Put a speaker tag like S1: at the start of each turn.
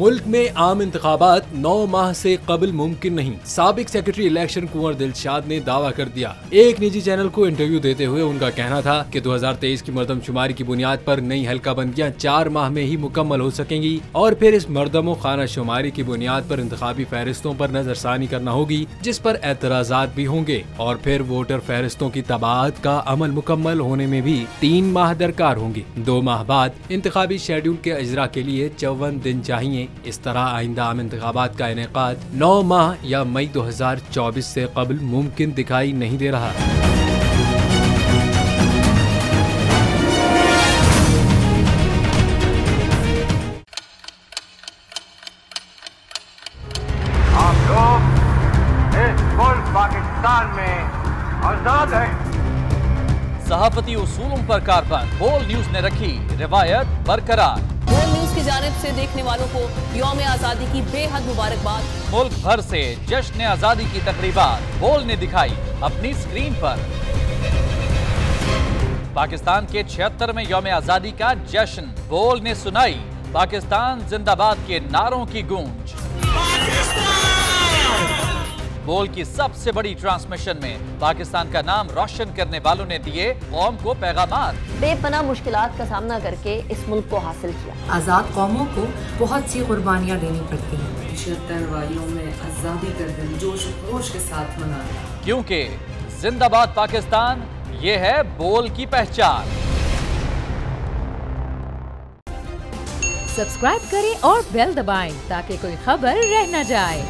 S1: मुल्क में आम इंतखाबात 9 माह से कबल मुमकिन नहीं। साबिक सेक्रेटरी इलेक्शन कुंवर दिलशाद ने दावा कर दिया। एक निजी चैनल को इंटरव्यू देते हुए उनका कहना था कि 2023 की मरदमशुमारी की बुनियाद पर नई हल्काबंदियां 4 माह में ही मुकम्मल हो सकेंगी और फिर इस मरदमो खाना शुमारी की बुनियाद पर इंतखाबी फहरिस्तों पर नजरसानी करना होगी, जिस पर एतराजात भी होंगे और फिर वोटर फहरिस्तों की तबादत का अमल मुकम्मल होने में भी 3 माह दरकार होंगे। 2 माह बाद इंतखाबी शेड्यूल के इजरा के लिए 54 दिन चाहिए। इस तरह आइंदा आम इंतखाबात का इनेकाद 9 माह या मई 2024 से कबल मुमकिन दिखाई नहीं दे रहा।
S2: आप लोग इस मुल्क पाकिस्तान में आजाद हैं।
S3: सहाफती उसूलों पर कारबंद बोल न्यूज ने रखी रिवायत बरकरार।
S4: बोल न्यूज की जानिब से देखने वालों को यौम आजादी की बेहद मुबारकबाद।
S3: मुल्क भर से जश्न आजादी की तकरीबात बोल ने दिखाई अपनी स्क्रीन पर। पाकिस्तान के 76वें यौम आजादी का जश्न बोल ने सुनाई पाकिस्तान जिंदाबाद के नारों की गूंज। बोल की सबसे बड़ी ट्रांसमिशन में पाकिस्तान का नाम रोशन करने वालों ने दिए कौम को पैगामात।
S4: बेपनाह मुश्किलात का सामना करके इस मुल्क को हासिल किया।
S5: आजाद कौमों को बहुत सी कुर्बानियां देनी पड़ती हैं।
S6: 76 वालियों में आजादी का दिन जोश खरोश के साथ मनाया,
S3: क्योंकि जिंदाबाद पाकिस्तान ये है बोल की पहचान।
S7: सब्सक्राइब करें और बेल दबाएं ताकि कोई खबर रह न जाए।